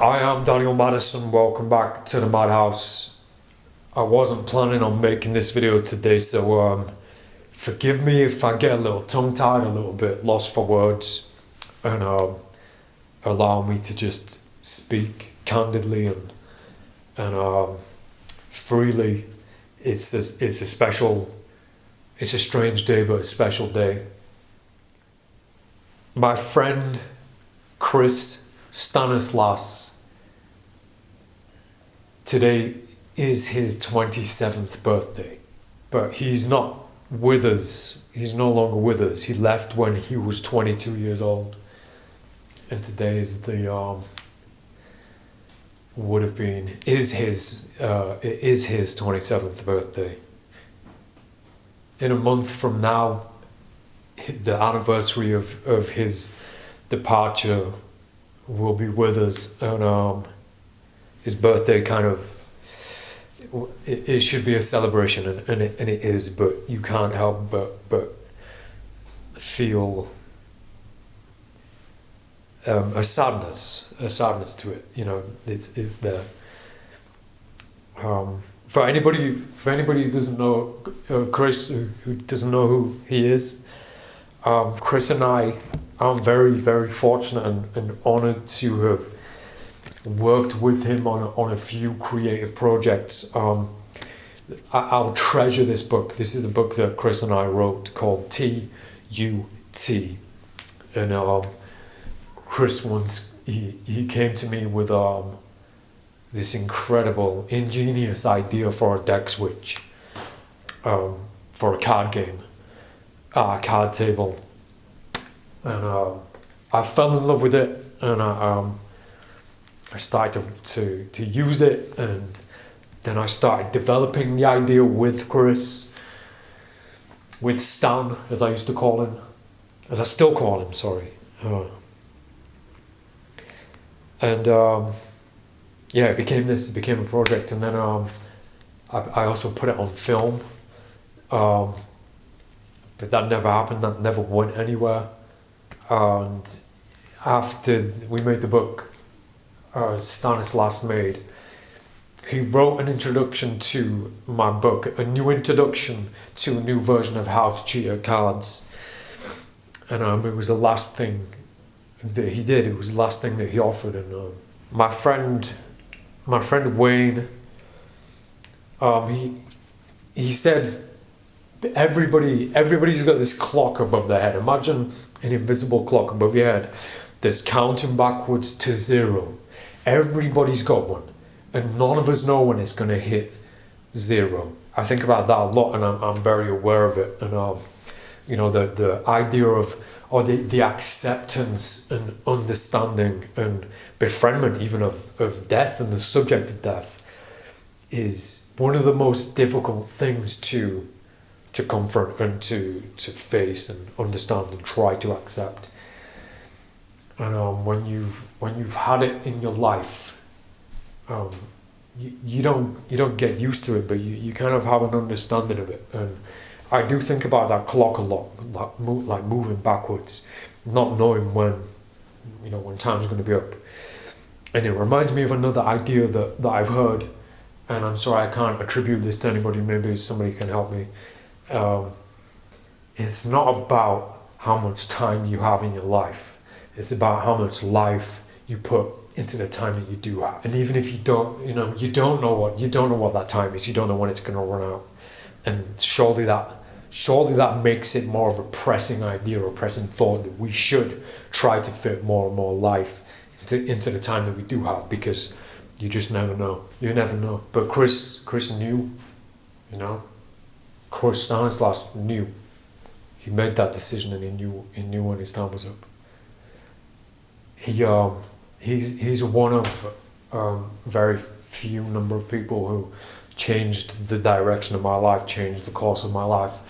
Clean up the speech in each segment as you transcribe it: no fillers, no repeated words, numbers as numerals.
Hi, I'm Daniel Madison. Welcome back to the Madhouse. I wasn't planning on making this video today, so forgive me if I get a little tongue-tied, a little bit lost for words, and allow me to just speak candidly and freely. It's a strange day, but a special day. My friend Chris Stanislas, today is his 27th birthday, but he's not with us. He's no longer with us. He left when he was 22 years old, and today is the it is his 27th birthday. In a month from now, the anniversary of his departure will be with us, and his birthday it should be a celebration, and it is, but you can't help but feel a sadness to it. You know, it's there. For anybody who doesn't know Chris, who doesn't know who he is, Chris and I'm very, very fortunate and honored to have worked with him on a few creative projects. I'll treasure this book. This is a book that Chris and I wrote called T.U.T. And Chris once, he came to me with this incredible, ingenious idea for a deck switch, for a card game, a card table. And I fell in love with it, and I started to use it, and then I started developing the idea with Chris, with Stan, as I used to call him, as I still call him, sorry. It became a project, and then I also put it on film, but that never happened, that never went anywhere. And after we made the book, Stanislas made, he wrote an introduction to my book, a new introduction to a new version of how to cheat at cards. And it was the last thing that he did. It was the last thing that he offered. And my friend Wayne, he said, everybody's got this clock above their head. Imagine an invisible clock above your head that's counting backwards to zero. Everybody's got one, and none of us know when it's going to hit zero. I think about that a lot, and I'm very aware of it. And the idea of, or the acceptance and understanding and befriendment even of death and the subject of death is one of the most difficult things to confront and to face and understand and try to accept. And when you've had it in your life, you don't get used to it, but you kind of have an understanding of it. And I do think about that clock a lot, like moving backwards, not knowing when time's going to be up. And it reminds me of another idea that I've heard, and I'm sorry I can't attribute this to anybody. Maybe somebody can help me. It's not about how much time you have in your life. It's about how much life you put into the time that you do have. And even if you don't know what that time is. You don't know when it's going to run out. And surely that makes it more of a pressing idea or pressing thought that we should try to fit more and more life into the time that we do have, because you just never know. You never know. But Chris knew, Chris Stanislas knew. He made that decision, and he knew when his time was up. He's one of very few number of people who changed the direction of my life, changed the course of my life.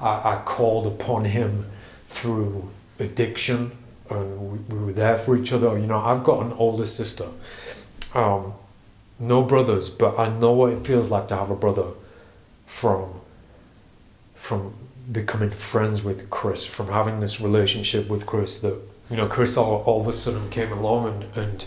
I called upon him through addiction, and we were there for each other. I've got an older sister, no brothers, but I know what it feels like to have a brother from becoming friends with Chris, from having this relationship with Chris, that Chris all of a sudden came along and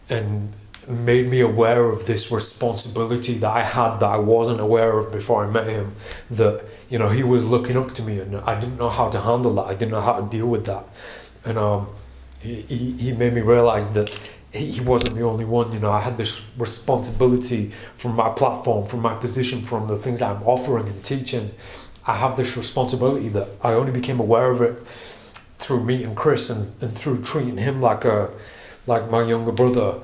and made me aware of this responsibility that I had that I wasn't aware of before I met him. That, you know, he was looking up to me, and I didn't know how to handle that. I didn't know how to deal with that. And he made me realize that he wasn't the only one. You know, I had this responsibility from my platform, from my position, from the things I'm offering and teaching. I have this responsibility that I only became aware of it through meeting Chris and through treating him like my younger brother,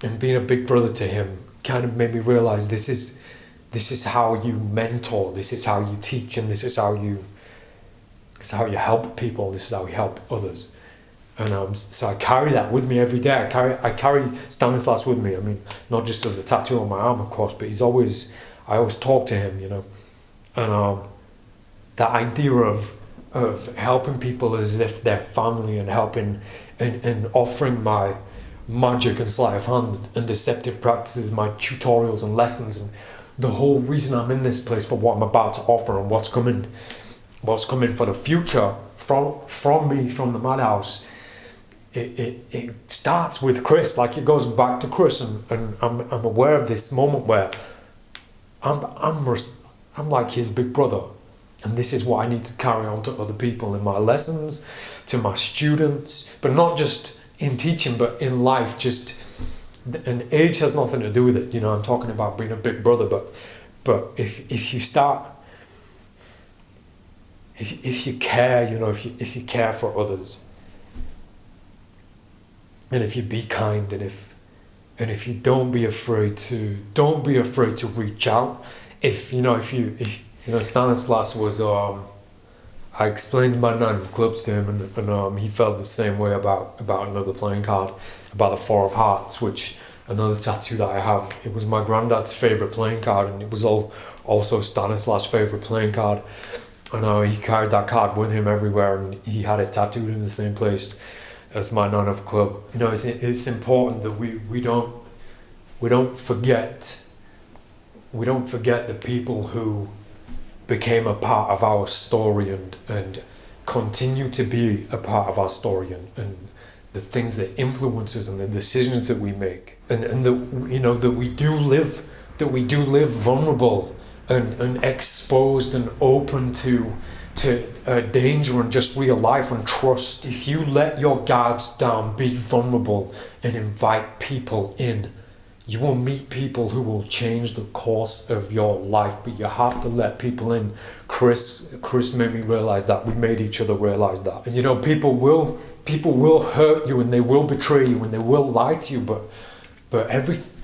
and being a big brother to him kind of made me realize this is how you mentor, this is how you teach, and this is how you help people, this is how you help others. And so I carry that with me every day. I carry Stanislas with me. I mean, not just as a tattoo on my arm, of course, but I always talk to him, you know. And that idea of helping people as if they're family, and helping and offering my magic and sleight of hand and deceptive practices, my tutorials and lessons, and the whole reason I'm in this place for what I'm about to offer and what's coming for the future from me, from the Madhouse. It starts with Chris. Like, it goes back to Chris, and I'm aware of this moment where I'm like his big brother, and this is what I need to carry on to other people in my lessons, to my students, but not just in teaching, but in life. Just, and age has nothing to do with it. You know, I'm talking about being a big brother, but if you start, if you care, you know, if you care for others, and if you be kind, and if you don't be afraid to reach out. If you know Stanislas was I explained my 9 of clubs to him, and he felt the same way about another playing card, about the 4 of hearts, which another tattoo that I have. It was my granddad's favourite playing card, and it was also Stanislas' favourite playing card. And he carried that card with him everywhere, and he had it tattooed in the same place as my 9 of club. You know, it's important that we don't forget the people who became a part of our story and continue to be a part of our story, and the things that influence us and the decisions that we make, and that we do live vulnerable and exposed and open to danger and just real life and trust. If you let your guards down, be vulnerable, and invite people in, you will meet people who will change the course of your life. But you have to let people in. Chris made me realize that. We made each other realize that. And you know, people will hurt you, and they will betray you, and they will lie to you, but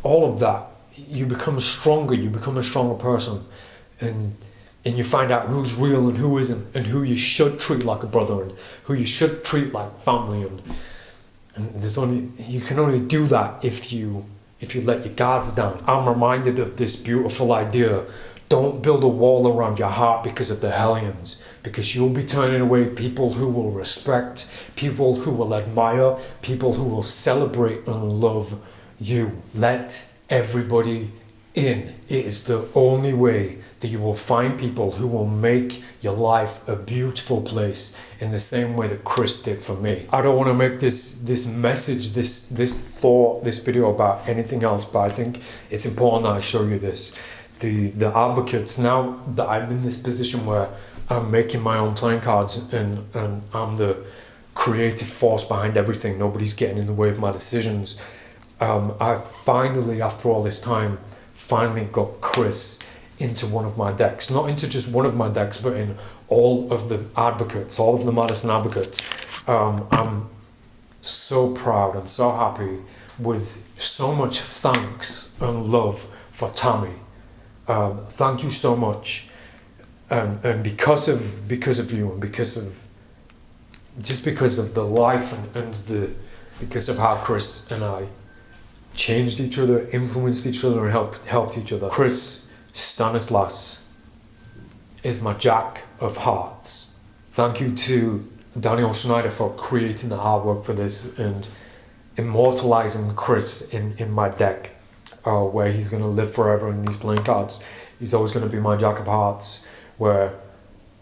all of that, you become stronger, you become a stronger person, and you find out who's real and who isn't, and who you should treat like a brother, and who you should treat like family, and you can only do that if you let your guards down. I'm reminded of this beautiful idea. Don't build a wall around your heart because of the Hellions, because you'll be turning away people who will respect, people who will admire, people who will celebrate and love you. Let everybody in. It is the only way that you will find people who will make your life a beautiful place, in the same way that Chris did for me. I don't want to make this message, this thought, this video about anything else, but I think it's important that I show you this. The advocates, now that I'm in this position where I'm making my own playing cards, and I'm the creative force behind everything, nobody's getting in the way of my decisions. I finally, after all this time, got Chris into one of my decks. Not into just one of my decks, but in all of the advocates, all of the Madison advocates. I'm so proud and so happy, with so much thanks and love for Tammy. Thank you so much. And because of you, and because of the life and because of how Chris and I changed each other, influenced each other, and helped each other. Chris Stanislas is my Jack of Hearts. Thank you to Daniel Schneider for creating the artwork for this and immortalizing Chris in my deck, where he's going to live forever in these playing cards. He's always going to be my Jack of Hearts, where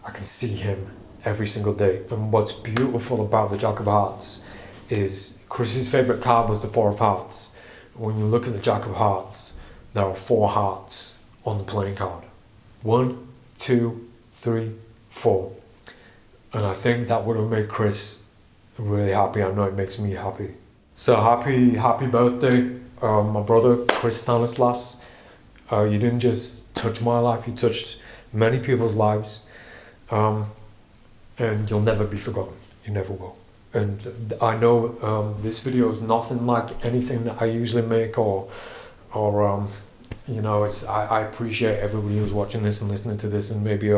I can see him every single day. And what's beautiful about the Jack of Hearts is Chris's favourite card was the 4 of Hearts, when you look at the Jack of Hearts, there are 4 hearts on the playing card. 1, 2, 3, 4. And I think that would have made Chris really happy. I know it makes me happy. So happy birthday, my brother Chris Stanislas. You didn't just touch my life, you touched many people's lives. And you'll never be forgotten. You never will. And I know this video is nothing like anything that I usually make, or you know, I appreciate everybody who's watching this and listening to this, and maybe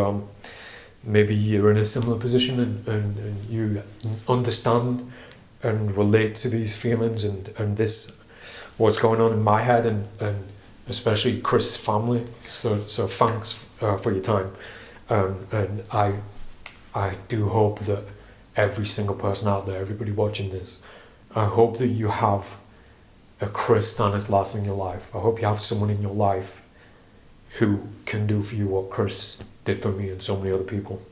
you're in a similar position and you understand and relate to these feelings and this, what's going on in my head, and especially Chris' family. So thanks for your time. And I do hope that every single person out there, everybody watching this, I hope that you have a Chris Stanislas in your life. I hope you have someone in your life who can do for you what Chris did for me and so many other people.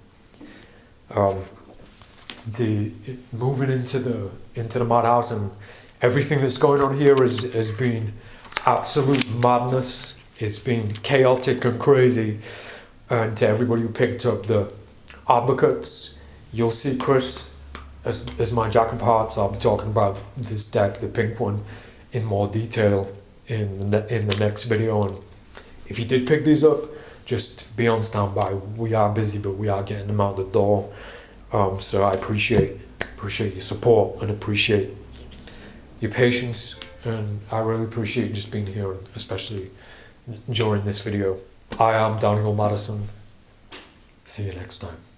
Moving into the madhouse and everything that's going on here has been absolute madness. It's been chaotic and crazy. And to everybody who picked up the advocates, you'll see Chris as my Jack of Hearts. I'll be talking about this deck, the pink one, in more detail in the next video. And if you did pick these up, just be on standby. We are busy, but we are getting them out the door. So I appreciate your support and appreciate your patience, and I really appreciate just being here, especially during this video. I am Daniel Madison. See you next time.